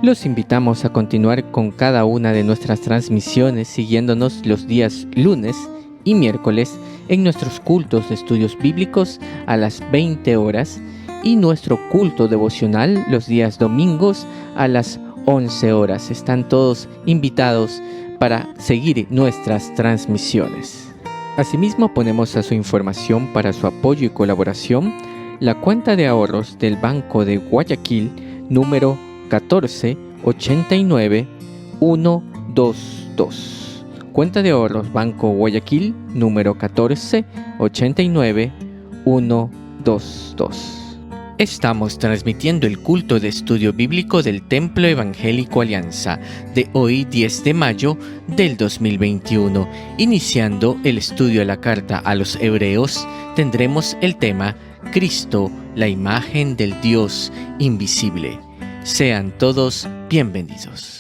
Los invitamos a continuar con cada una de nuestras transmisiones siguiéndonos los días lunes y miércoles en nuestros cultos de estudios bíblicos a las 20 horas y nuestro culto devocional los días domingos a las 11 horas. Están todos invitados para seguir nuestras transmisiones. Asimismo, ponemos a su información para su apoyo y colaboración la cuenta de ahorros del Banco de Guayaquil número 1489122. Cuenta de ahorros Banco Guayaquil número 1489122. Estamos transmitiendo el culto de estudio bíblico del Templo Evangélico Alianza de hoy 10 de mayo del 2021. Iniciando el estudio de la carta a los Hebreos, tendremos el tema Cristo, la imagen del Dios invisible. Sean todos bienvenidos.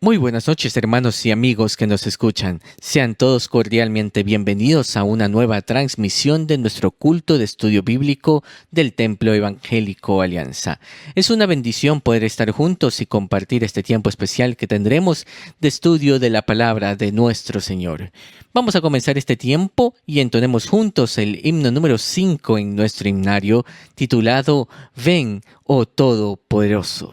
Muy buenas noches, hermanos y amigos que nos escuchan. Sean todos cordialmente bienvenidos a una nueva transmisión de nuestro culto de estudio bíblico del Templo Evangélico Alianza. Es una bendición poder estar juntos y compartir este tiempo especial que tendremos de estudio de la palabra de nuestro Señor. Vamos a comenzar este tiempo y entonemos juntos el himno número 5 en nuestro himnario, titulado Ven, oh Todopoderoso.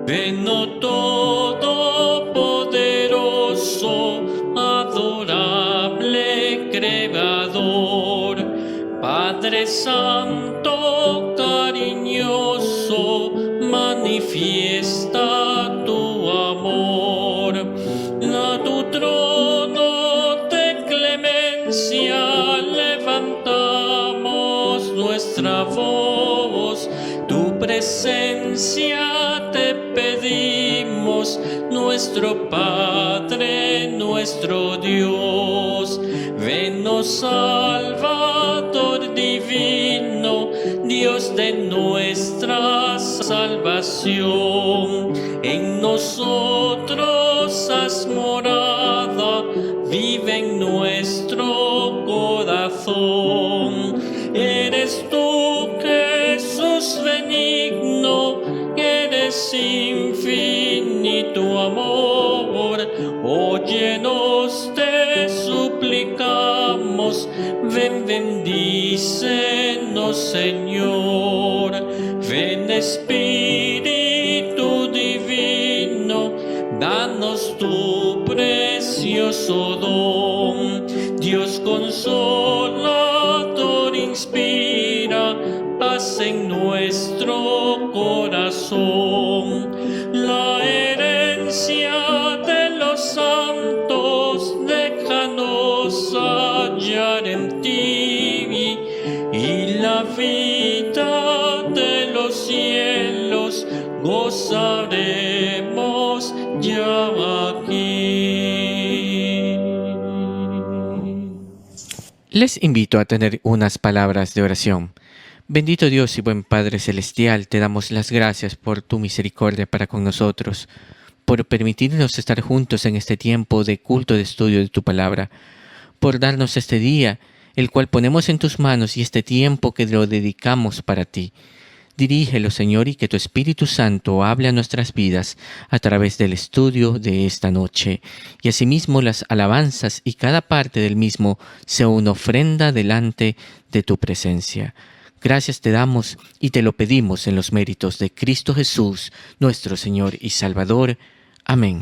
Ven, oh Todopoderoso, adorable Creador, Padre Santo, cariñoso, manifiesta tu amor. A tu trono de clemencia levantamos nuestra voz, tu presencia te pedimos, nuestro Padre, nuestro Dios. Ven, oh Salvador divino, Dios de nuestra salvación. En nosotros haz morada, vive en nuestro corazón. Eres tú, Jesús benigno, eres infinito amor. Óyenos, te suplicamos, ven, bendícenos, Señor. Ven, Espíritu divino, danos tu precioso don. Dios consolador inspira paz en nuestro corazón. La herencia de los santos déjanos hallar en ti, y la vida de los cielos gozaremos ya aquí. Les invito a tener unas palabras de oración. Bendito Dios y buen Padre Celestial, te damos las gracias por tu misericordia para con nosotros, por permitirnos estar juntos en este tiempo de culto de estudio de tu palabra, por darnos este día, el cual ponemos en tus manos y este tiempo que lo dedicamos para ti. Dirígelo, Señor, y que tu Espíritu Santo hable a nuestras vidas a través del estudio de esta noche. Y asimismo las alabanzas y cada parte del mismo sea una ofrenda delante de tu presencia. Gracias te damos y te lo pedimos en los méritos de Cristo Jesús, nuestro Señor y Salvador. Amén.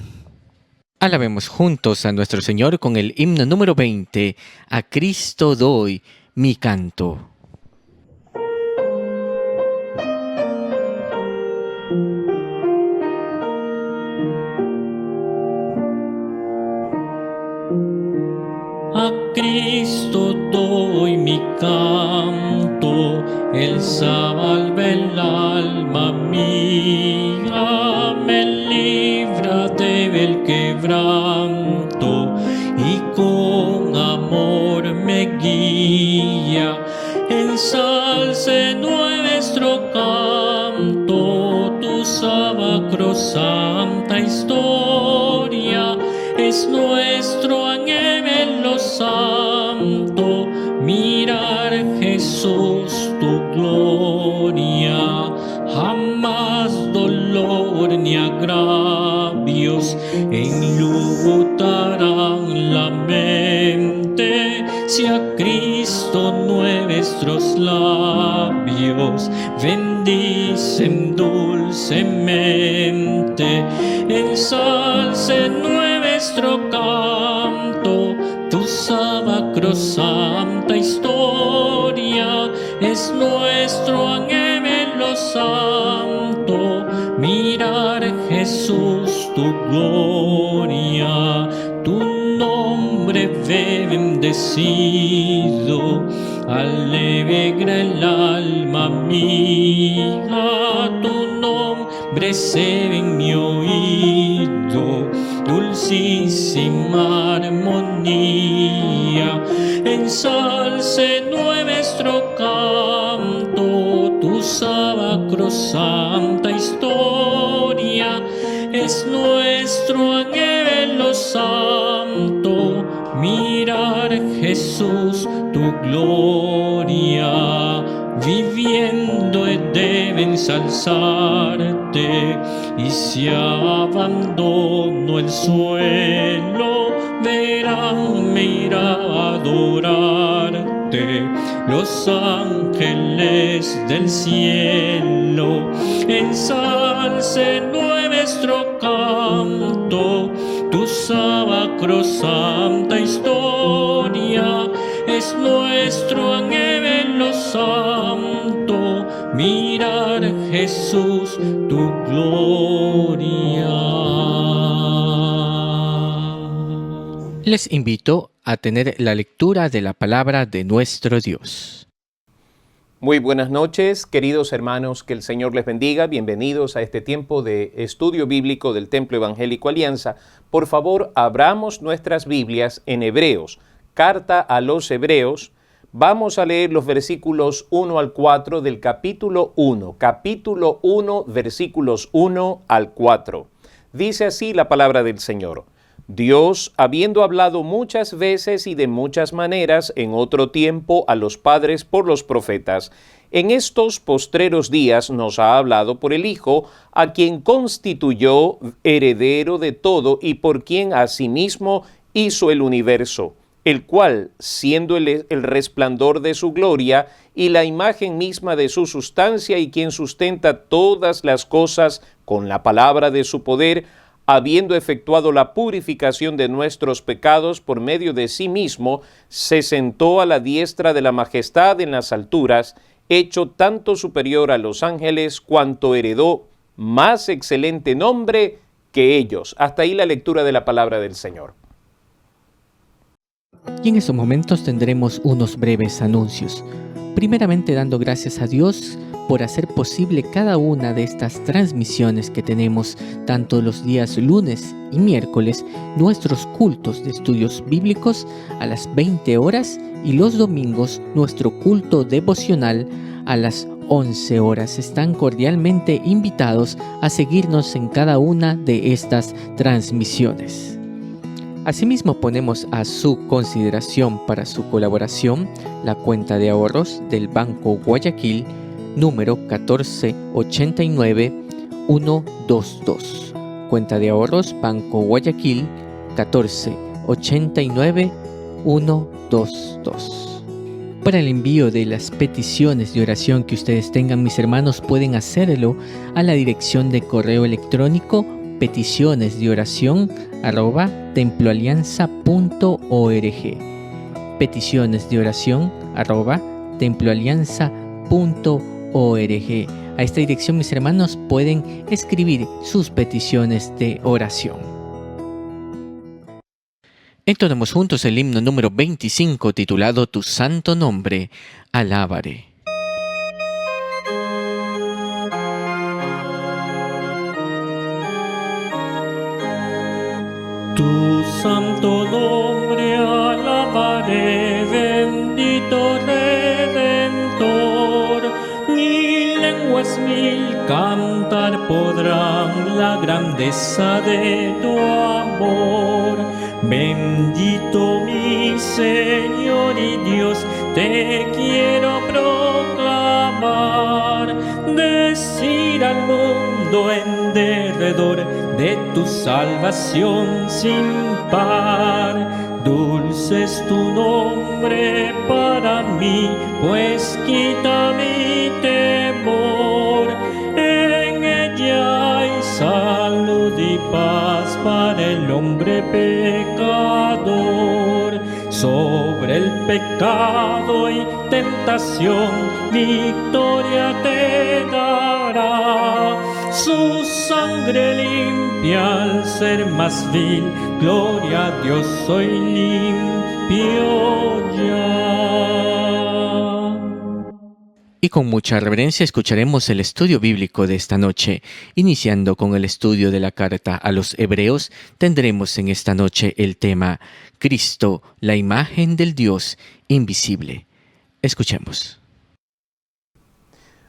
Alabemos juntos a nuestro Señor con el himno número 20, A Cristo doy mi canto. A Cristo doy mi canto, Él salva el alma mía, me libra del quebranto y con amor me guía. Ensalce nuestro canto, tu sacrosanta historia. Es nuestro anhelo santo mirar, Jesús, tu gloria. Jamás dolor ni agravios enlutarán la mente, si a Cristo nuestros labios bendicen dulcemente. Ensalce nuestro canto, tu sacrosanta historia. Es nuestro anhelo santo mirar, Jesús, tu gloria. Tu nombre bendecido alegra el alma mía. Tu nombre se en mi oído, dulcísima armonía. Ensalce nuestro canto, tu sacrosanta historia. Es nuestro anhelo santo mirar, Jesús, tu gloria. Viviendo he de ensalzarte, y si abandono el suelo, verán, me irá a adorarte los ángeles del cielo. Ensalce nuestro canto, tu sacrosanta historia. Es nuestro anhelo santo mirar, Jesús, tu gloria. Les invito a tener la lectura de la palabra de nuestro Dios. Muy buenas noches, queridos hermanos, que el Señor les bendiga. Bienvenidos a este tiempo de estudio bíblico del Templo Evangélico Alianza. Por favor, abramos nuestras Biblias en Hebreos, carta a los Hebreos. Vamos a leer los versículos 1 al 4 del capítulo 1, versículos 1 al 4. Dice así la palabra del Señor. Dios, habiendo hablado muchas veces y de muchas maneras en otro tiempo a los padres por los profetas, en estos postreros días nos ha hablado por el Hijo, a quien constituyó heredero de todo y por quien asimismo hizo el universo, el cual, siendo el resplandor de su gloria y la imagen misma de su sustancia y quien sustenta todas las cosas con la palabra de su poder, habiendo efectuado la purificación de nuestros pecados por medio de sí mismo, se sentó a la diestra de la majestad en las alturas, hecho tanto superior a los ángeles cuanto heredó más excelente nombre que ellos. Hasta ahí la lectura de la palabra del Señor. Y en estos momentos tendremos unos breves anuncios. Primeramente dando gracias a Dios por hacer posible cada una de estas transmisiones que tenemos tanto los días lunes y miércoles, nuestros cultos de estudios bíblicos a las 20 horas y los domingos nuestro culto devocional a las 11 horas. Están cordialmente invitados a seguirnos en cada una de estas transmisiones. Asimismo, ponemos a su consideración para su colaboración la cuenta de ahorros del Banco Guayaquil, número 1489122. Cuenta de ahorros Banco Guayaquil 1489122. Para el envío de las peticiones de oración que ustedes tengan, mis hermanos, pueden hacerlo a la dirección de correo electrónico peticionesdeoración@temploalianza.org. peticionesdeoración@temploalianza.org. A esta dirección, mis hermanos, pueden escribir sus peticiones de oración. Entonemos juntos el himno número 25 titulado Tu santo nombre, alábare. Tu santo nombre lenguas mil cantar podrán la grandeza de tu amor. Bendito mi Señor y Dios, te quiero proclamar, decir al mundo en derredor de tu salvación sin par. Dulce es tu nombre para mí, pues quita mi temor. En ella hay salud y paz para el hombre pecador. Sobre el pecado y tentación, victoria te dará. Su sangre limpia al ser más vil, gloria a Dios, soy limpio ya. Y con mucha reverencia escucharemos el estudio bíblico de esta noche. Iniciando con el estudio de la carta a los Hebreos, tendremos en esta noche el tema Cristo, la imagen del Dios invisible. Escuchemos.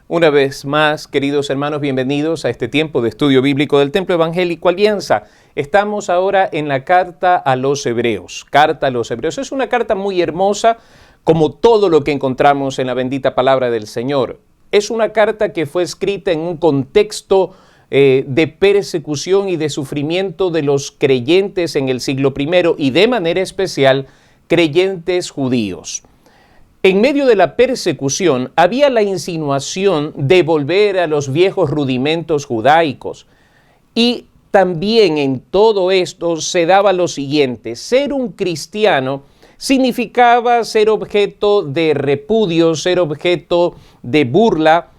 Una vez más, queridos hermanos, bienvenidos a este tiempo de estudio bíblico del Templo Evangélico Alianza. Estamos ahora en la carta a los Hebreos. Carta a los Hebreos. Es una carta muy hermosa, como todo lo que encontramos en la bendita palabra del Señor. Es una carta que fue escrita en un contexto de persecución y de sufrimiento de los creyentes en el siglo I y de manera especial creyentes judíos. En medio de la persecución había la insinuación de volver a los viejos rudimentos judaicos. Y también en todo esto se daba lo siguiente: ser un cristiano significaba ser objeto de repudio, ser objeto de burla,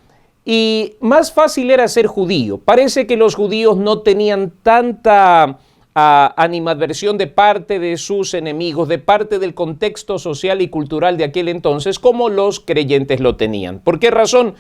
y más fácil era ser judío. Parece que los judíos no tenían tanta animadversión de parte de sus enemigos, de parte del contexto social y cultural de aquel entonces, como los creyentes lo tenían. ¿Por qué razón?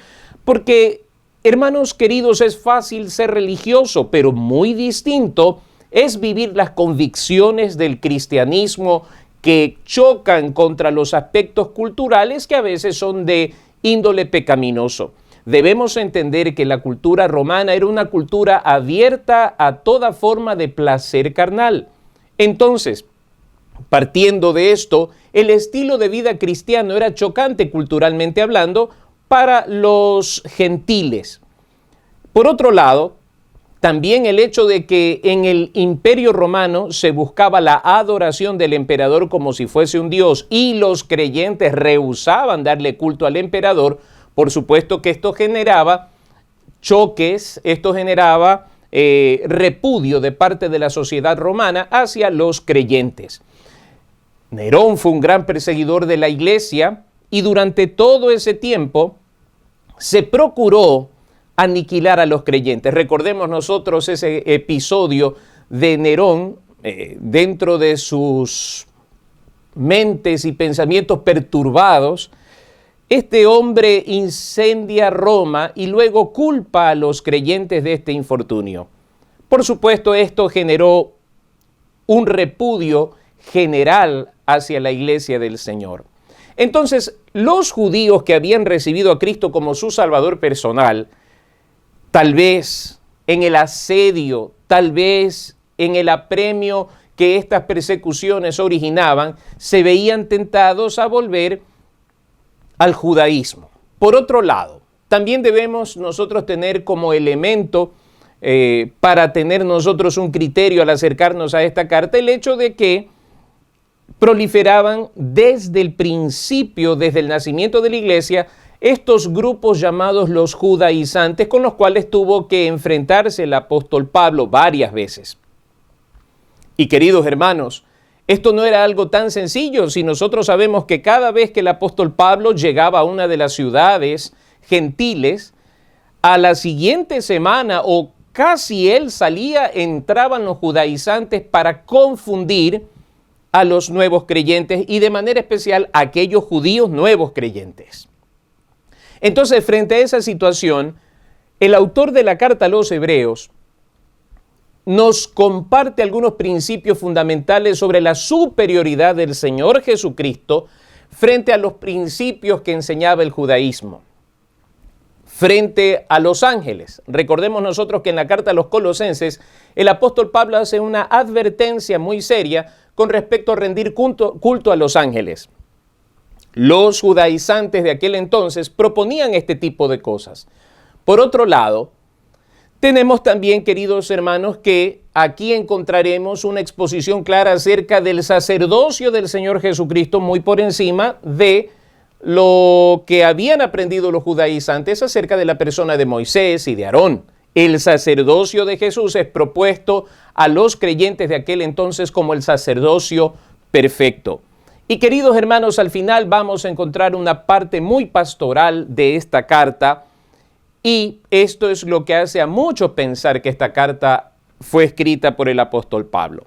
Porque, hermanos queridos, es fácil ser religioso, pero muy distinto es vivir las convicciones del cristianismo que chocan contra los aspectos culturales que a veces son de índole pecaminoso. Debemos entender que la cultura romana era una cultura abierta a toda forma de placer carnal. Entonces, partiendo de esto, el estilo de vida cristiano era chocante culturalmente hablando para los gentiles. Por otro lado, también el hecho de que en el Imperio Romano se buscaba la adoración del emperador como si fuese un dios y los creyentes rehusaban darle culto al emperador. Por supuesto que esto generaba choques, esto generaba repudio de parte de la sociedad romana hacia los creyentes. Nerón fue un gran perseguidor de la iglesia y durante todo ese tiempo se procuró aniquilar a los creyentes. Recordemos nosotros ese episodio de Nerón dentro de sus mentes y pensamientos perturbados. Este hombre incendia Roma y luego culpa a los creyentes de este infortunio. Por supuesto, esto generó un repudio general hacia la iglesia del Señor. Entonces, los judíos que habían recibido a Cristo como su Salvador personal, tal vez en el asedio, tal vez en el apremio que estas persecuciones originaban, se veían tentados a volver al judaísmo. Por otro lado, también debemos nosotros tener como elemento para tener nosotros un criterio al acercarnos a esta carta, el hecho de que proliferaban desde el principio, desde el nacimiento de la iglesia, estos grupos llamados los judaizantes, con los cuales tuvo que enfrentarse el apóstol Pablo varias veces. Y queridos hermanos, esto no era algo tan sencillo si nosotros sabemos que cada vez que el apóstol Pablo llegaba a una de las ciudades gentiles, a la siguiente semana o casi él salía, entraban los judaizantes para confundir a los nuevos creyentes y de manera especial a aquellos judíos nuevos creyentes. Entonces, frente a esa situación, el autor de la carta a los Hebreos nos comparte algunos principios fundamentales sobre la superioridad del Señor Jesucristo frente a los principios que enseñaba el judaísmo. frente a los ángeles. Recordemos nosotros que en la carta a los Colosenses, el apóstol Pablo hace una advertencia muy seria con respecto a rendir culto a los ángeles. Los judaizantes de aquel entonces proponían este tipo de cosas. Por otro lado, tenemos también, queridos hermanos, que aquí encontraremos una exposición clara acerca del sacerdocio del Señor Jesucristo, muy por encima de lo que habían aprendido los judaizantes acerca de la persona de Moisés y de Aarón. El sacerdocio de Jesús es propuesto a los creyentes de aquel entonces como el sacerdocio perfecto. Y queridos hermanos, al final vamos a encontrar una parte muy pastoral de esta carta, y esto es lo que hace a muchos pensar que esta carta fue escrita por el apóstol Pablo.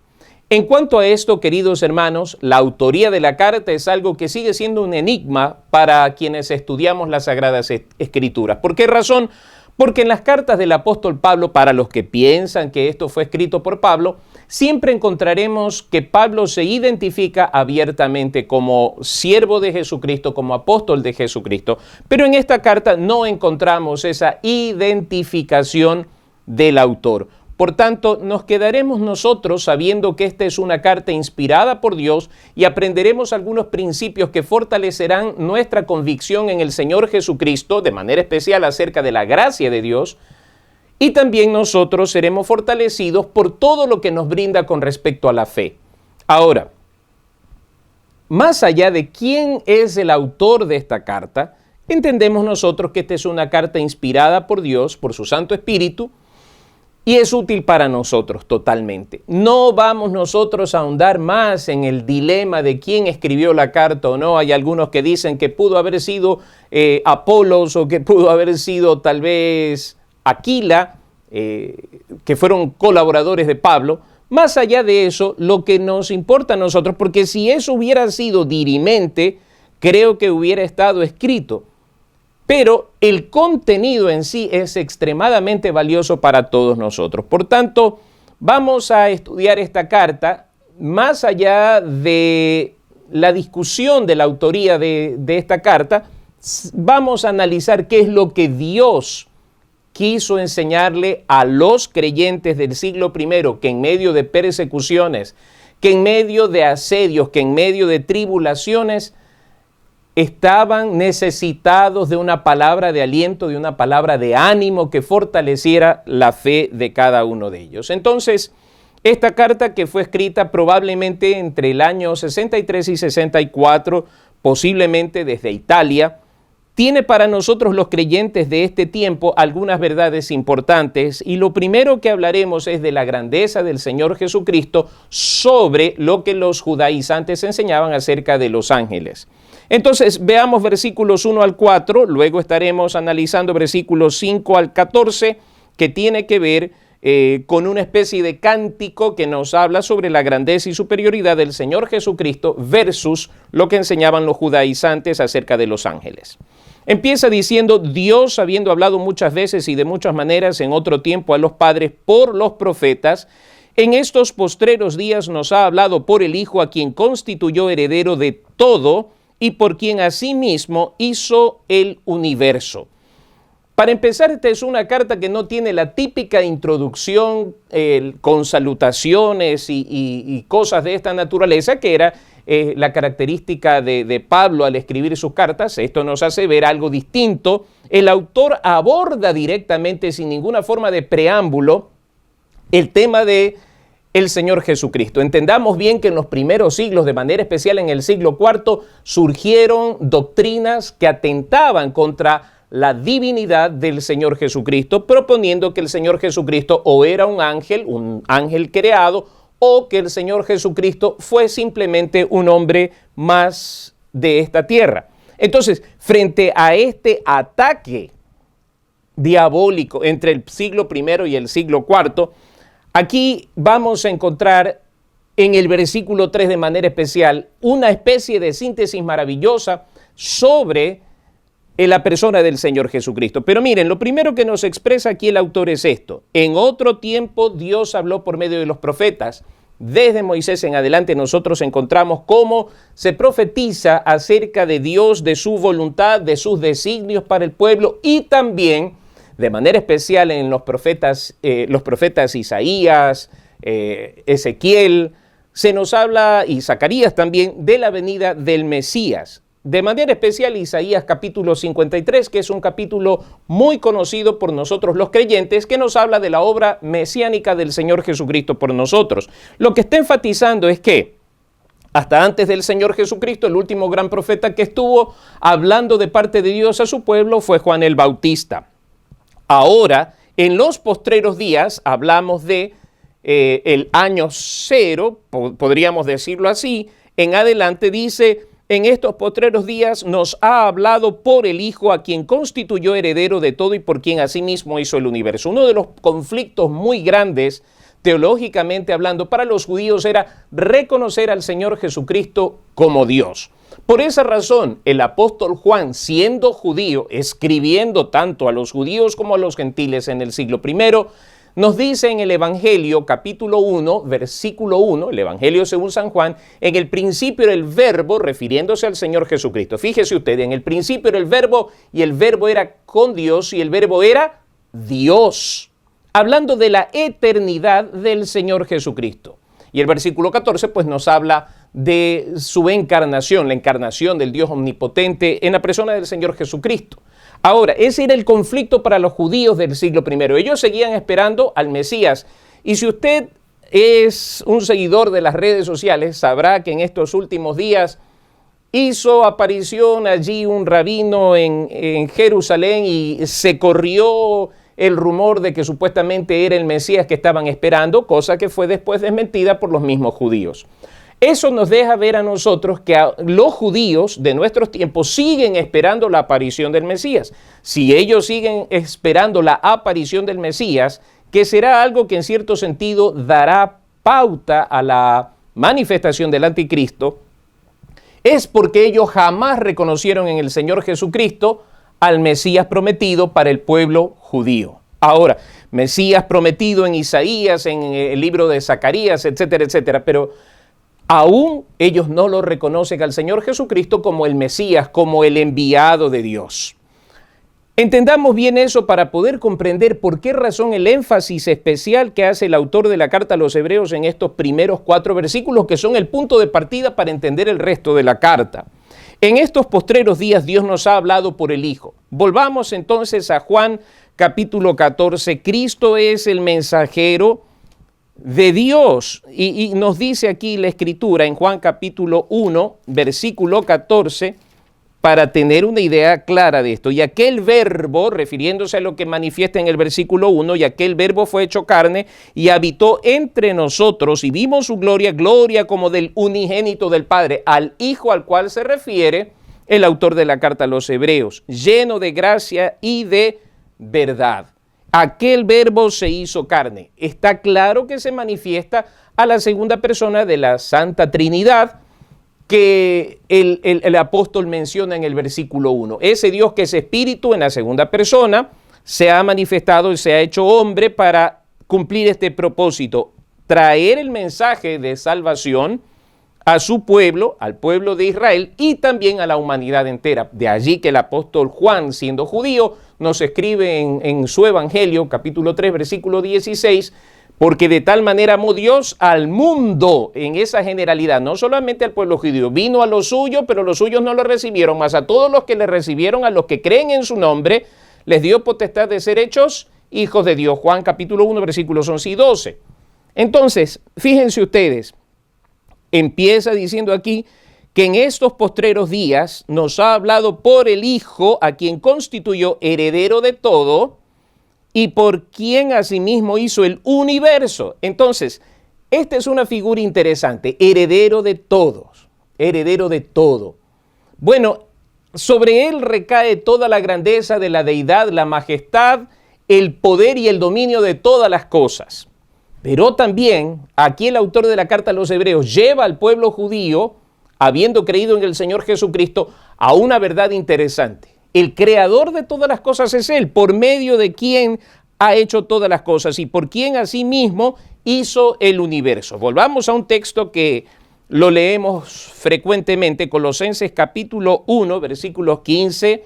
En cuanto a esto, queridos hermanos, la autoría de la carta es algo que sigue siendo un enigma para quienes estudiamos las Sagradas Escrituras. ¿Por qué razón? Porque en las cartas del apóstol Pablo, para los que piensan que esto fue escrito por Pablo, siempre encontraremos que Pablo se identifica abiertamente como siervo de Jesucristo, como apóstol de Jesucristo. Pero en esta carta no encontramos esa identificación del autor. Por tanto, nos quedaremos nosotros sabiendo que esta es una carta inspirada por Dios y aprenderemos algunos principios que fortalecerán nuestra convicción en el Señor Jesucristo, de manera especial acerca de la gracia de Dios, y también nosotros seremos fortalecidos por todo lo que nos brinda con respecto a la fe. Ahora, más allá de quién es el autor de esta carta, entendemos nosotros que esta es una carta inspirada por Dios, por su Santo Espíritu, y es útil para nosotros totalmente. No vamos nosotros a ahondar más en el dilema de quién escribió la carta o no. Hay algunos que dicen que pudo haber sido Apolos o que pudo haber sido tal vez Aquila, que fueron colaboradores de Pablo. Más allá de eso, lo que nos importa a nosotros, porque si eso hubiera sido dirimente, creo que hubiera estado escrito. Pero el contenido en sí es extremadamente valioso para todos nosotros. Por tanto, vamos a estudiar esta carta más allá de la discusión de la autoría de esta carta. Vamos a analizar qué es lo que Dios quiso enseñarle a los creyentes del siglo I, que en medio de persecuciones, que en medio de asedios, que en medio de tribulaciones, estaban necesitados de una palabra de aliento, de una palabra de ánimo que fortaleciera la fe de cada uno de ellos. Entonces, esta carta, que fue escrita probablemente entre el año 63 y 64, posiblemente desde Italia, tiene para nosotros los creyentes de este tiempo algunas verdades importantes, y lo primero que hablaremos es de la grandeza del Señor Jesucristo sobre lo que los judaizantes enseñaban acerca de los ángeles. Entonces, veamos versículos 1 al 4, luego estaremos analizando versículos 5 al 14, que tiene que ver con una especie de cántico que nos habla sobre la grandeza y superioridad del Señor Jesucristo versus lo que enseñaban los judaizantes acerca de los ángeles. Empieza diciendo: Dios, habiendo hablado muchas veces y de muchas maneras en otro tiempo a los padres por los profetas, en estos postreros días nos ha hablado por el Hijo, a quien constituyó heredero de todo y por quien asimismo hizo el universo. Para empezar, esta es una carta que no tiene la típica introducción con salutaciones y cosas de esta naturaleza, que era la característica de Pablo al escribir sus cartas. Esto nos hace ver algo distinto. El autor aborda directamente, sin ninguna forma de preámbulo, el tema de el Señor Jesucristo. Entendamos bien que en los primeros siglos, de manera especial en el siglo IV, surgieron doctrinas que atentaban contra la divinidad del Señor Jesucristo, proponiendo que el Señor Jesucristo o era un ángel creado, o que el Señor Jesucristo fue simplemente un hombre más de esta tierra. Entonces, frente a este ataque diabólico entre el siglo I y el siglo IV, aquí vamos a encontrar en el versículo 3 de manera especial una especie de síntesis maravillosa sobre la persona del Señor Jesucristo. Pero miren, lo primero que nos expresa aquí el autor es esto: en otro tiempo Dios habló por medio de los profetas. desde Moisés en adelante nosotros encontramos cómo se profetiza acerca de Dios, de su voluntad, de sus designios para el pueblo y también de manera especial en los profetas Isaías, Ezequiel, se nos habla, y Zacarías también, de la venida del Mesías. De manera especial Isaías capítulo 53, que es un capítulo muy conocido por nosotros los creyentes, que nos habla de la obra mesiánica del Señor Jesucristo por nosotros. Lo que está enfatizando es que hasta antes del Señor Jesucristo, el último gran profeta que estuvo hablando de parte de Dios a su pueblo fue Juan el Bautista. Ahora, en los postreros días, hablamos de el año 0, podríamos decirlo así, en adelante dice: en estos postreros días nos ha hablado por el Hijo, a quien constituyó heredero de todo y por quien asimismo hizo el universo. Uno de los conflictos muy grandes, teológicamente hablando, para los judíos era reconocer al Señor Jesucristo como Dios. Por esa razón, el apóstol Juan, siendo judío, escribiendo tanto a los judíos como a los gentiles en el siglo I, nos dice en el Evangelio, capítulo 1, versículo 1, el Evangelio según San Juan: en el principio era el Verbo, refiriéndose al Señor Jesucristo. Fíjese usted, en el principio era el Verbo, y el Verbo era con Dios, y el Verbo era Dios. Hablando de la eternidad del Señor Jesucristo. Y el versículo 14, pues nos habla de su encarnación, la encarnación del Dios omnipotente en la persona del Señor Jesucristo. Ahora, ese era el conflicto para los judíos del siglo I. Ellos seguían esperando al Mesías. Y si usted es un seguidor de las redes sociales, sabrá que en estos últimos días hizo aparición allí un rabino en Jerusalén y se corrió el rumor de que supuestamente era el Mesías que estaban esperando, cosa que fue después desmentida por los mismos judíos. Eso nos deja ver a nosotros que los judíos de nuestros tiempos siguen esperando la aparición del Mesías. Si ellos siguen esperando la aparición del Mesías, que será algo que en cierto sentido dará pauta a la manifestación del anticristo, es porque ellos jamás reconocieron en el Señor Jesucristo al Mesías prometido para el pueblo judío. Ahora, Mesías prometido en Isaías, en el libro de Zacarías, etcétera, etcétera, pero aún ellos no lo reconocen al Señor Jesucristo como el Mesías, como el enviado de Dios. Entendamos bien eso para poder comprender por qué razón el énfasis especial que hace el autor de la carta a los Hebreos en estos primeros 4 versículos, que son el punto de partida para entender el resto de la carta. En estos postreros días Dios nos ha hablado por el Hijo. Volvamos entonces a Juan capítulo 14. Cristo es el mensajero de Dios. Y nos dice aquí la Escritura en Juan capítulo 1, versículo 14, para tener una idea clara de esto. Y aquel verbo, refiriéndose a lo que manifiesta en el versículo 1, y aquel verbo fue hecho carne y habitó entre nosotros y vimos su gloria, gloria como del unigénito del Padre, al Hijo al cual se refiere el autor de la carta a los Hebreos, lleno de gracia y de verdad. Aquel verbo se hizo carne. Está claro que se manifiesta a la segunda persona de la Santa Trinidad que el apóstol menciona en el versículo 1. Ese Dios que es espíritu en la segunda persona se ha manifestado y se ha hecho hombre para cumplir este propósito, traer el mensaje de salvación a su pueblo, al pueblo de Israel y también a la humanidad entera. De allí que el apóstol Juan, siendo judío, nos escribe en su Evangelio, capítulo 3, versículo 16, porque de tal manera amó Dios al mundo, en esa generalidad, no solamente al pueblo judío, vino a los suyos, pero los suyos no lo recibieron, mas a todos los que le recibieron, a los que creen en su nombre, les dio potestad de ser hechos hijos de Dios. Juan capítulo 1, versículos 11 y 12. Entonces, fíjense ustedes, empieza diciendo aquí que en estos postreros días nos ha hablado por el Hijo, a quien constituyó heredero de todo y por quien asimismo hizo el universo. Entonces, esta es una figura interesante, heredero de todos, heredero de todo. Bueno, sobre él recae toda la grandeza de la deidad, la majestad, el poder y el dominio de todas las cosas. Pero también aquí el autor de la carta a los Hebreos lleva al pueblo judío, habiendo creído en el Señor Jesucristo, a una verdad interesante. El creador de todas las cosas es Él, por medio de quien ha hecho todas las cosas y por quien asimismo hizo el universo. Volvamos a un texto que lo leemos frecuentemente, Colosenses capítulo 1, versículos 15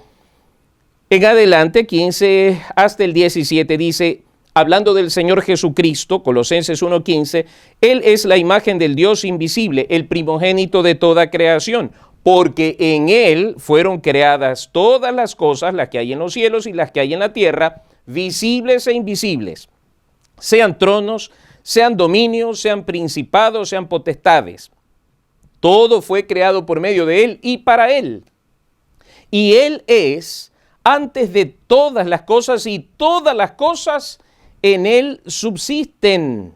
en adelante, 15 hasta el 17, dice, hablando del Señor Jesucristo, Colosenses 1:15, Él es la imagen del Dios invisible, el primogénito de toda creación, porque en Él fueron creadas todas las cosas, las que hay en los cielos y las que hay en la tierra, visibles e invisibles, sean tronos, sean dominios, sean principados, sean potestades. Todo fue creado por medio de Él y para Él. Y Él es antes de todas las cosas y todas las cosas en Él subsisten.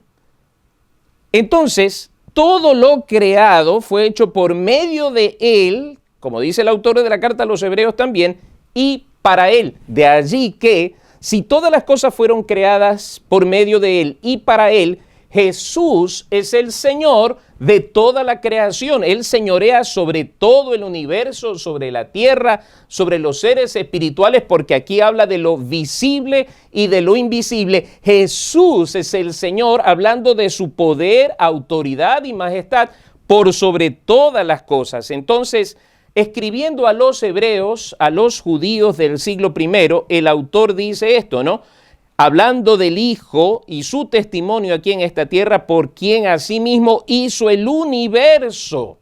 Entonces, todo lo creado fue hecho por medio de Él, como dice el autor de la carta a los Hebreos también, y para Él. De allí que, si todas las cosas fueron creadas por medio de Él y para Él, Jesús es el Señor de toda la creación. Él señorea sobre todo el universo, sobre la tierra, sobre los seres espirituales, porque aquí habla de lo visible y de lo invisible. Jesús es el Señor hablando de su poder, autoridad y majestad por sobre todas las cosas. Entonces, escribiendo a los hebreos, a los judíos del siglo I, el autor dice esto, ¿no? Hablando del Hijo y su testimonio aquí en esta tierra, por quien asimismo hizo el universo.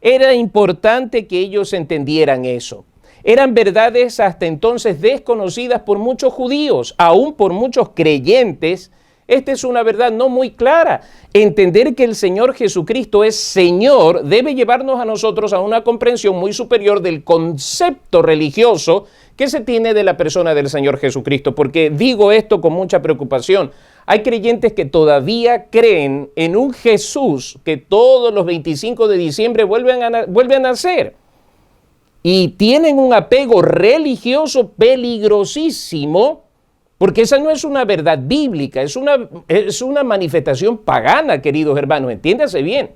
Era importante que ellos entendieran eso. Eran verdades hasta entonces desconocidas por muchos judíos, aún por muchos creyentes. Esta es una verdad no muy clara. Entender que el Señor Jesucristo es Señor debe llevarnos a nosotros a una comprensión muy superior del concepto religioso que se tiene de la persona del Señor Jesucristo, porque digo esto con mucha preocupación. Hay creyentes que todavía creen en un Jesús que todos los 25 de diciembre vuelve a nacer y tienen un apego religioso peligrosísimo, porque esa no es una verdad bíblica, es una manifestación pagana, queridos hermanos, entiéndase bien.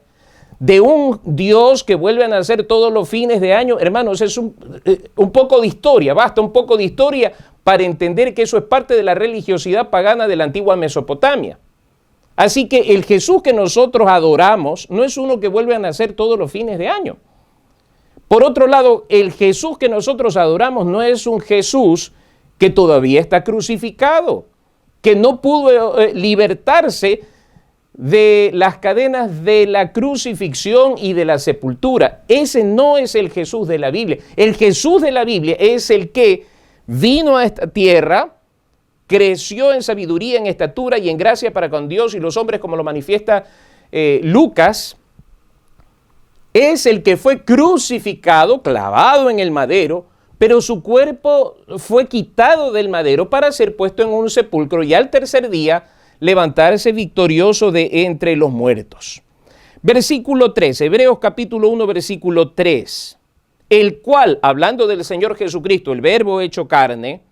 De un Dios que vuelve a nacer todos los fines de año, hermanos, es un poco de historia, basta un poco de historia para entender que eso es parte de la religiosidad pagana de la antigua Mesopotamia. Así que el Jesús que nosotros adoramos no es uno que vuelve a nacer todos los fines de año. Por otro lado, el Jesús que nosotros adoramos no es un Jesús que todavía está crucificado, que no pudo libertarse de las cadenas de la crucifixión y de la sepultura. Ese no es el Jesús de la Biblia. El Jesús de la Biblia es el que vino a esta tierra, creció en sabiduría, en estatura y en gracia para con Dios y los hombres, como lo manifiesta Lucas. Es el que fue crucificado, clavado en el madero, pero su cuerpo fue quitado del madero para ser puesto en un sepulcro y al tercer día levantarse victorioso de entre los muertos. Versículo 3, Hebreos capítulo 1, versículo 3. El cual, hablando del Señor Jesucristo, el verbo hecho carne,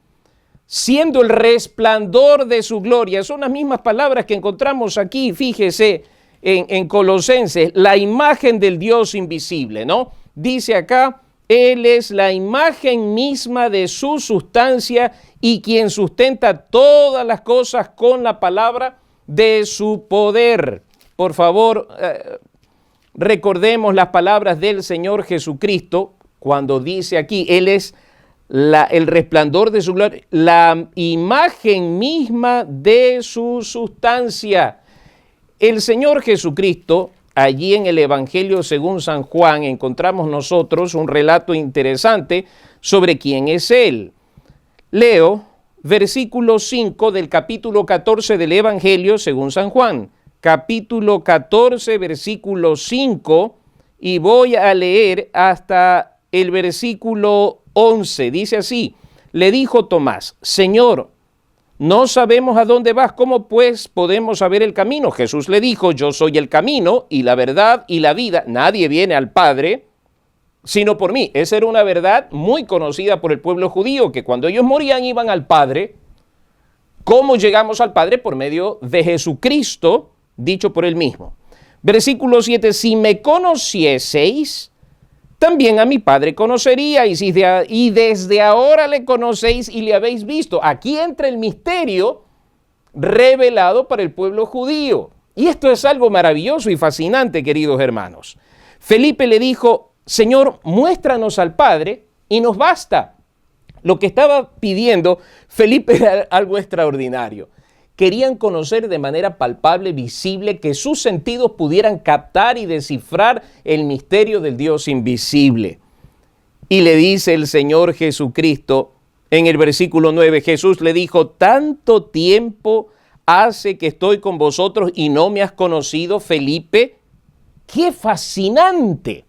siendo el resplandor de su gloria, son las mismas palabras que encontramos aquí, fíjese, en Colosenses, la imagen del Dios invisible, ¿no? Dice acá, Él es la imagen misma de su sustancia y quien sustenta todas las cosas con la palabra de su poder. Por favor, recordemos las palabras del Señor Jesucristo cuando dice aquí, Él es el resplandor de su gloria, la imagen misma de su sustancia. El Señor Jesucristo, allí en el Evangelio según San Juan, encontramos nosotros un relato interesante sobre quién es Él. Leo versículo 5 del capítulo 14 del Evangelio según San Juan. Capítulo 14, versículo 5, y voy a leer hasta el versículo 11. Dice así, le dijo Tomás, Señor, no sabemos a dónde vas, ¿cómo pues podemos saber el camino? Jesús le dijo, yo soy el camino y la verdad y la vida. Nadie viene al Padre sino por mí. Esa era una verdad muy conocida por el pueblo judío, que cuando ellos morían iban al Padre. ¿Cómo llegamos al Padre? Por medio de Jesucristo, dicho por él mismo. Versículo 7, si me conocieseis, también a mi Padre conoceríais, y desde ahora le conocéis y le habéis visto. Aquí entra el misterio revelado para el pueblo judío. Y esto es algo maravilloso y fascinante, queridos hermanos. Felipe le dijo, Señor, muéstranos al Padre y nos basta. Lo que estaba pidiendo Felipe era algo extraordinario. Querían conocer de manera palpable, visible, que sus sentidos pudieran captar y descifrar el misterio del Dios invisible. Y le dice el Señor Jesucristo en el versículo 9, Jesús le dijo, tanto tiempo hace que estoy con vosotros y no me has conocido, Felipe. ¡Qué fascinante!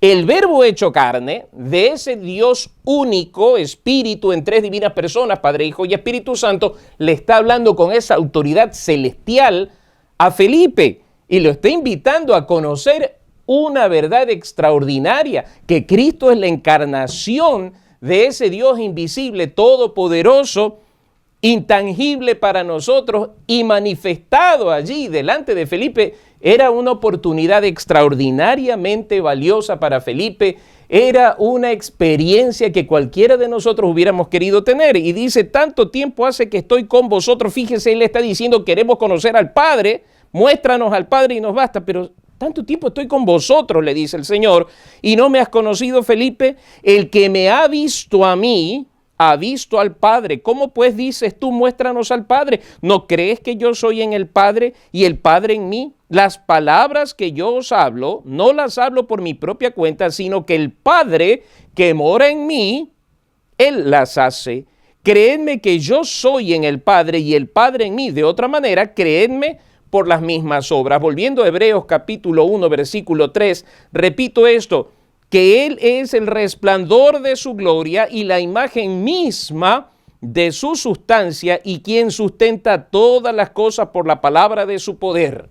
El Verbo hecho carne, de ese Dios único, Espíritu en tres divinas personas, Padre, Hijo y Espíritu Santo, le está hablando con esa autoridad celestial a Felipe y lo está invitando a conocer una verdad extraordinaria, que Cristo es la encarnación de ese Dios invisible, todopoderoso, intangible para nosotros y manifestado allí delante de Felipe. Era una oportunidad extraordinariamente valiosa para Felipe, era una experiencia que cualquiera de nosotros hubiéramos querido tener. Y dice, tanto tiempo hace que estoy con vosotros. Fíjese, él está diciendo, queremos conocer al Padre, muéstranos al Padre y nos basta, pero tanto tiempo estoy con vosotros, le dice el Señor, y no me has conocido, Felipe. El que me ha visto a mí, ha visto al Padre. ¿Cómo pues dices tú, muéstranos al Padre? ¿No crees que yo soy en el Padre y el Padre en mí? Las palabras que yo os hablo, no las hablo por mi propia cuenta, sino que el Padre que mora en mí, Él las hace. Creedme que yo soy en el Padre y el Padre en mí. De otra manera, creedme por las mismas obras. Volviendo a Hebreos capítulo 1, versículo 3, repito esto, que Él es el resplandor de su gloria y la imagen misma de su sustancia y quien sustenta todas las cosas por la palabra de su poder.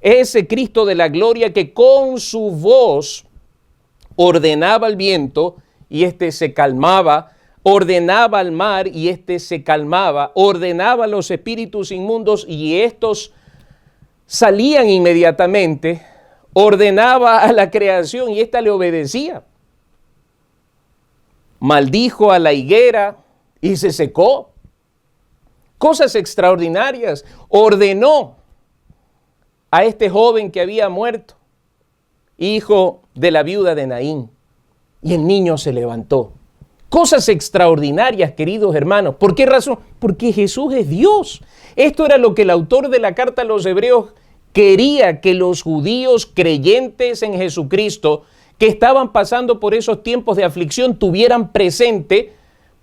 Ese Cristo de la gloria que con su voz ordenaba el viento y éste se calmaba, ordenaba al mar y éste se calmaba, ordenaba a los espíritus inmundos y estos salían inmediatamente, ordenaba a la creación y ésta le obedecía. Maldijo a la higuera y se secó. Cosas extraordinarias. Ordenó a este joven que había muerto, hijo de la viuda de Naín, y el niño se levantó. Cosas extraordinarias, queridos hermanos. ¿Por qué razón? Porque Jesús es Dios. Esto era lo que el autor de la carta a los Hebreos quería que los judíos creyentes en Jesucristo, que estaban pasando por esos tiempos de aflicción, tuvieran presente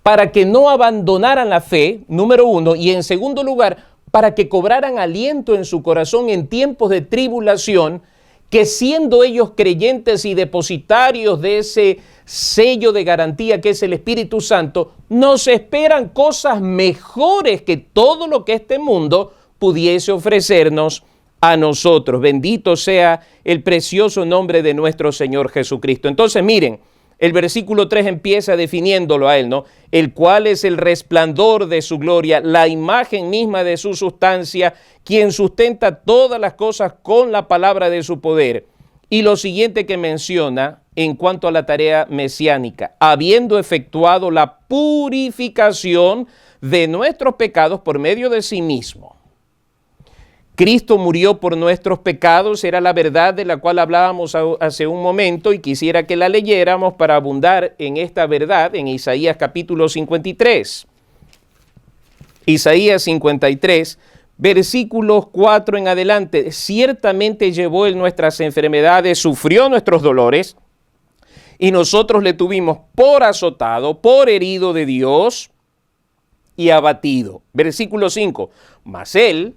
para que no abandonaran la fe, número uno, y en segundo lugar, para que cobraran aliento en su corazón en tiempos de tribulación, que siendo ellos creyentes y depositarios de ese sello de garantía que es el Espíritu Santo, nos esperan cosas mejores que todo lo que este mundo pudiese ofrecernos a nosotros. Bendito sea el precioso nombre de nuestro Señor Jesucristo. Entonces miren, el versículo 3 empieza definiéndolo a Él, ¿no? El cual es el resplandor de su gloria, la imagen misma de su sustancia, quien sustenta todas las cosas con la palabra de su poder. Y lo siguiente que menciona en cuanto a la tarea mesiánica, habiendo efectuado la purificación de nuestros pecados por medio de sí mismo. Cristo murió por nuestros pecados, era la verdad de la cual hablábamos hace un momento y quisiera que la leyéramos para abundar en esta verdad en Isaías capítulo 53. Isaías 53, versículos 4 en adelante. Ciertamente llevó Él nuestras enfermedades, sufrió nuestros dolores y nosotros le tuvimos por azotado, por herido de Dios y abatido. Versículo 5, mas Él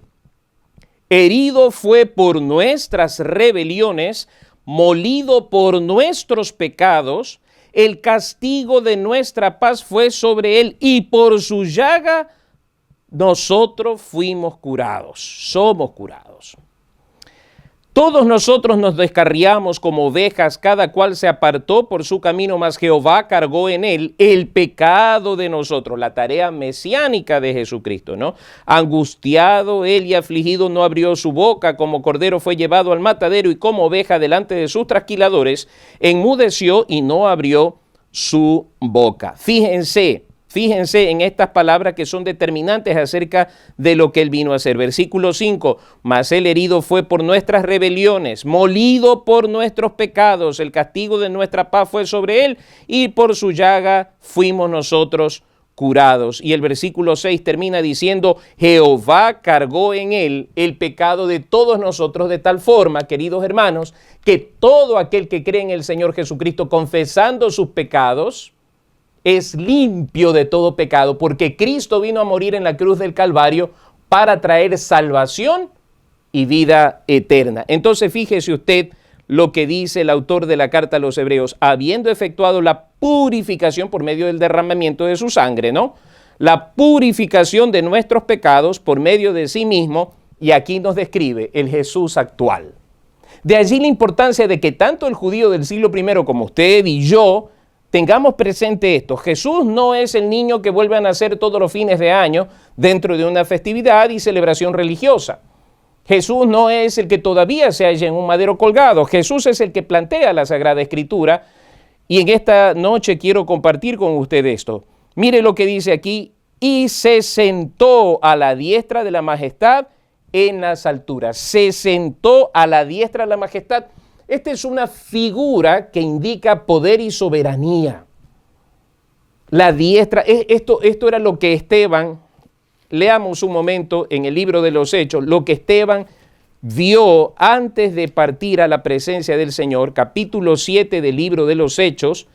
herido fue por nuestras rebeliones, molido por nuestros pecados, el castigo de nuestra paz fue sobre Él y por su llaga nosotros fuimos curados, somos curados. Todos nosotros nos descarriamos como ovejas, cada cual se apartó por su camino, mas Jehová cargó en él el pecado de nosotros, la tarea mesiánica de Jesucristo, ¿no? Angustiado él y afligido no abrió su boca, como cordero fue llevado al matadero y como oveja delante de sus trasquiladores, enmudeció y no abrió su boca. Fíjense Fíjense en estas palabras que son determinantes acerca de lo que él vino a hacer. Versículo 5, mas él herido fue por nuestras rebeliones, molido por nuestros pecados, el castigo de nuestra paz fue sobre él, y por su llaga fuimos nosotros curados. Y el versículo 6 termina diciendo, Jehová cargó en él el pecado de todos nosotros, de tal forma, queridos hermanos, que todo aquel que cree en el Señor Jesucristo, confesando sus pecados, es limpio de todo pecado, porque Cristo vino a morir en la cruz del Calvario para traer salvación y vida eterna. Entonces fíjese usted lo que dice el autor de la carta a los Hebreos, habiendo efectuado la purificación por medio del derramamiento de su sangre, ¿no? La purificación de nuestros pecados por medio de sí mismo, y aquí nos describe el Jesús actual. De allí la importancia de que tanto el judío del siglo I como usted y yo tengamos presente esto. Jesús no es el niño que vuelve a nacer todos los fines de año dentro de una festividad y celebración religiosa. Jesús no es el que todavía se halla en un madero colgado. Jesús es el que plantea la Sagrada Escritura. Y en esta noche quiero compartir con usted esto. Mire lo que dice aquí. Y se sentó a la diestra de la majestad en las alturas. Se sentó a la diestra de la majestad. Esta es una figura que indica poder y soberanía. La diestra, esto era lo que Esteban, leamos un momento en el libro de los Hechos, lo que Esteban vio antes de partir a la presencia del Señor, capítulo 7 del libro de los Hechos,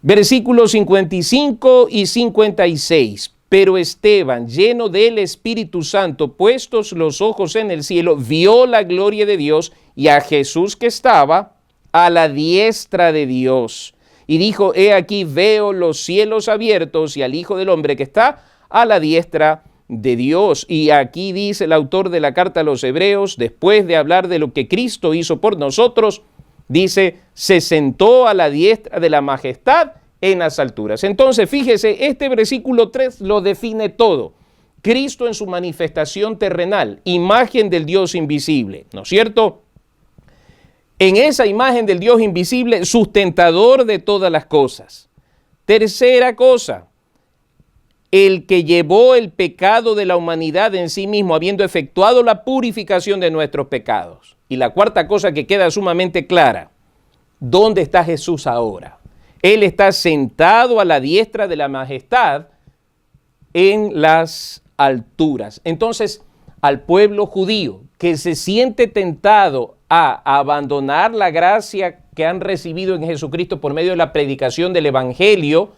versículos 55 y 56. Pero Esteban, lleno del Espíritu Santo, puestos los ojos en el cielo, vio la gloria de Dios y a Jesús que estaba a la diestra de Dios. Y dijo, he aquí veo los cielos abiertos y al Hijo del Hombre que está a la diestra de Dios. Y aquí dice el autor de la carta a los Hebreos, después de hablar de lo que Cristo hizo por nosotros, dice, se sentó a la diestra de la majestad en las alturas. Entonces, fíjese, este versículo 3 lo define todo. Cristo en su manifestación terrenal, imagen del Dios invisible, ¿no es cierto? En esa imagen del Dios invisible, sustentador de todas las cosas. Tercera cosa, el que llevó el pecado de la humanidad en sí mismo, habiendo efectuado la purificación de nuestros pecados. Y la cuarta cosa que queda sumamente clara, ¿dónde está Jesús ahora? Él está sentado a la diestra de la majestad en las alturas. Entonces, al pueblo judío que se siente tentado a abandonar la gracia que han recibido en Jesucristo por medio de la predicación del Evangelio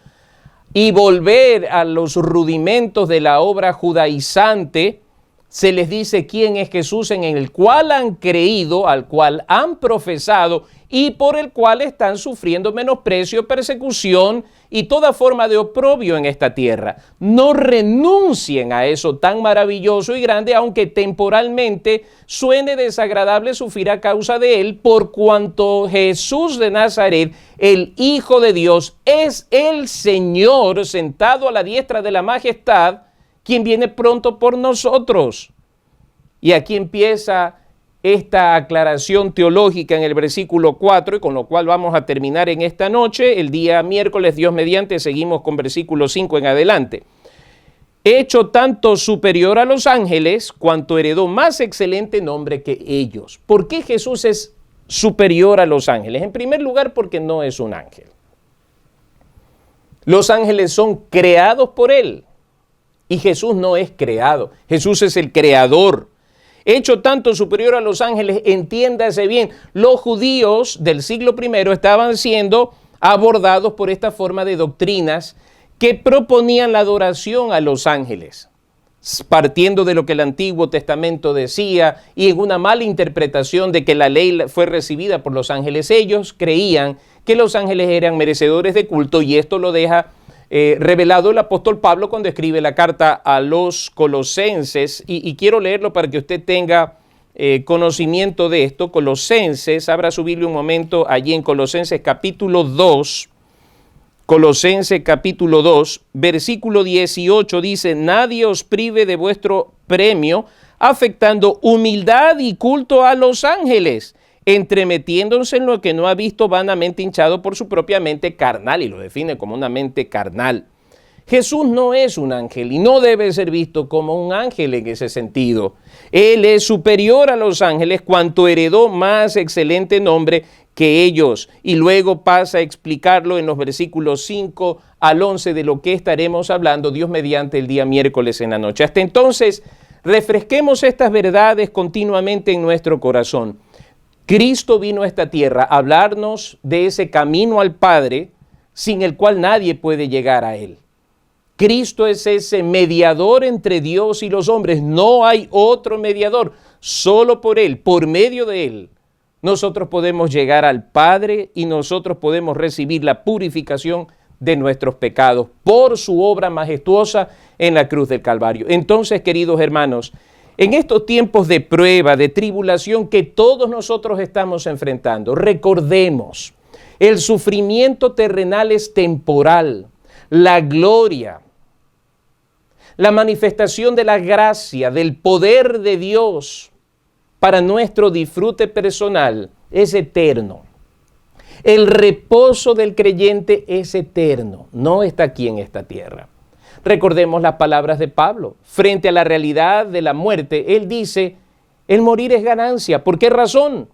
y volver a los rudimentos de la obra judaizante, se les dice quién es Jesús en el cual han creído, al cual han profesado y por el cual están sufriendo menosprecio, persecución y toda forma de oprobio en esta tierra. No renuncien a eso tan maravilloso y grande, aunque temporalmente suene desagradable sufrir a causa de él, por cuanto Jesús de Nazaret, el Hijo de Dios, es el Señor sentado a la diestra de la majestad, quien viene pronto por nosotros. Y aquí empieza esta aclaración teológica en el versículo 4, y con lo cual vamos a terminar en esta noche. El día miércoles, Dios mediante, seguimos con versículo 5 en adelante. Hecho tanto superior a los ángeles, cuanto heredó más excelente nombre que ellos. ¿Por qué Jesús es superior a los ángeles? En primer lugar, porque no es un ángel. Los ángeles son creados por él. Y Jesús no es creado, Jesús es el creador. Hecho tanto superior a los ángeles, entiéndase bien, los judíos del siglo I estaban siendo abordados por esta forma de doctrinas que proponían la adoración a los ángeles, partiendo de lo que el Antiguo Testamento decía y en una mala interpretación de que la ley fue recibida por los ángeles. Ellos creían que los ángeles eran merecedores de culto y esto lo deja revelado el apóstol Pablo cuando escribe la carta a los Colosenses, y quiero leerlo para que usted tenga conocimiento de esto. Colosenses, abra su Biblia un momento allí en Colosenses capítulo 2, Colosenses capítulo 2, versículo 18 dice, nadie os prive de vuestro premio, afectando humildad y culto a los ángeles, entremetiéndose en lo que no ha visto, vanamente hinchado por su propia mente carnal, y lo define como una mente carnal. Jesús no es un ángel y no debe ser visto como un ángel en ese sentido. Él es superior a los ángeles, cuanto heredó más excelente nombre que ellos. Y luego pasa a explicarlo en los versículos 5 al 11 de lo que estaremos hablando, Dios mediante, el día miércoles en la noche. Hasta entonces, refresquemos estas verdades continuamente en nuestro corazón. Cristo vino a esta tierra a hablarnos de ese camino al Padre sin el cual nadie puede llegar a Él. Cristo es ese mediador entre Dios y los hombres. No hay otro mediador. Solo por Él, por medio de Él, nosotros podemos llegar al Padre y nosotros podemos recibir la purificación de nuestros pecados por su obra majestuosa en la cruz del Calvario. Entonces, queridos hermanos, en estos tiempos de prueba, de tribulación que todos nosotros estamos enfrentando, recordemos, el sufrimiento terrenal es temporal. La gloria, la manifestación de la gracia, del poder de Dios para nuestro disfrute personal es eterno. El reposo del creyente es eterno, no está aquí en esta tierra. Recordemos las palabras de Pablo. Frente a la realidad de la muerte, él dice, el morir es ganancia. ¿Por qué razón?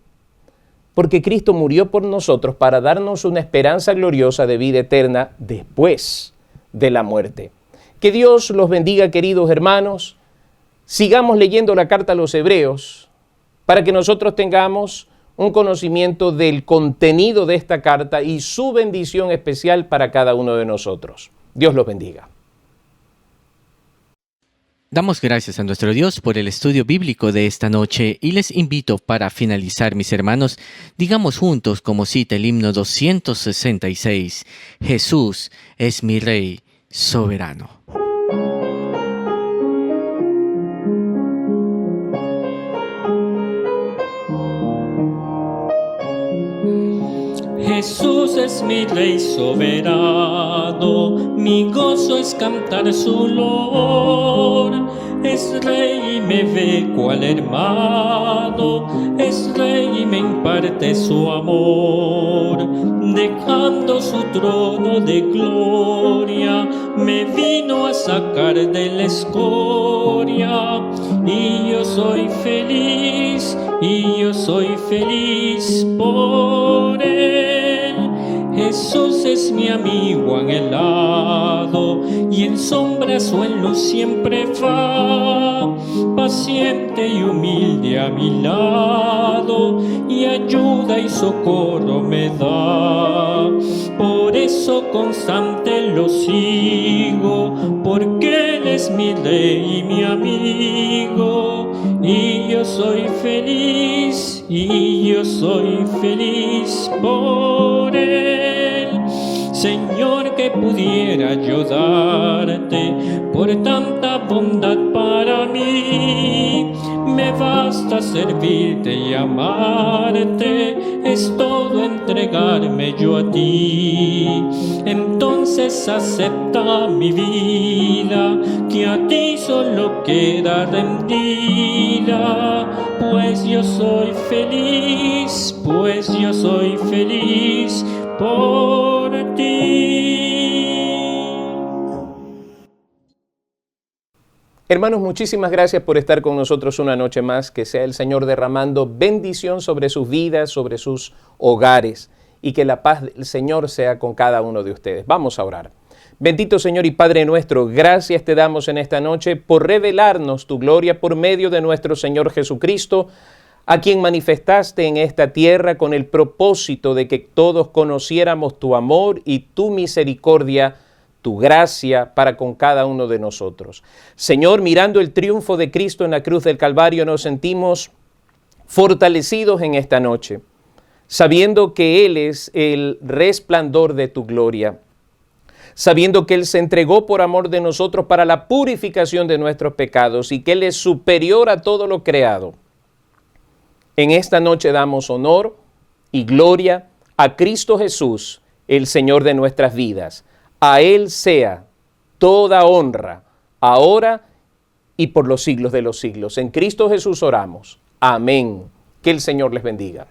Porque Cristo murió por nosotros para darnos una esperanza gloriosa de vida eterna después de la muerte. Que Dios los bendiga, queridos hermanos. Sigamos leyendo la carta a los Hebreos para que nosotros tengamos un conocimiento del contenido de esta carta y su bendición especial para cada uno de nosotros. Dios los bendiga. Damos gracias a nuestro Dios por el estudio bíblico de esta noche y les invito para finalizar, mis hermanos, digamos juntos como cita el himno 266, Jesús es mi Rey soberano. Jesús es mi Rey soberano, mi gozo es cantar su loor. Es Rey y me ve cual hermano, es Rey y me imparte su amor. Dejando su trono de gloria, me vino a sacar de la escoria. Y yo soy feliz por Él. Jesús es mi amigo anhelado, y en sombras o en luz siempre va, paciente y humilde a mi lado, y ayuda y socorro me da. Por eso constante lo sigo, porque Él es mi Rey y mi amigo, y yo soy feliz por Él. Señor, que pudiera yo darte por tanta bondad para mí. Me basta servirte y amarte, es todo entregarme yo a ti. Entonces acepta mi vida, que a ti solo queda rendida. Pues yo soy feliz por ti. Hermanos, muchísimas gracias por estar con nosotros una noche más. Que sea el Señor derramando bendición sobre sus vidas, sobre sus hogares, y que la paz del Señor sea con cada uno de ustedes. Vamos a orar. Bendito Señor y Padre nuestro, gracias te damos en esta noche por revelarnos tu gloria por medio de nuestro Señor Jesucristo, a quien manifestaste en esta tierra con el propósito de que todos conociéramos tu amor y tu misericordia, tu gracia para con cada uno de nosotros. Señor, mirando el triunfo de Cristo en la cruz del Calvario, nos sentimos fortalecidos en esta noche, sabiendo que Él es el resplandor de tu gloria, sabiendo que Él se entregó por amor de nosotros para la purificación de nuestros pecados y que Él es superior a todo lo creado. En esta noche damos honor y gloria a Cristo Jesús, el Señor de nuestras vidas. A Él sea toda honra, ahora y por los siglos de los siglos. En Cristo Jesús oramos. Amén. Que el Señor les bendiga.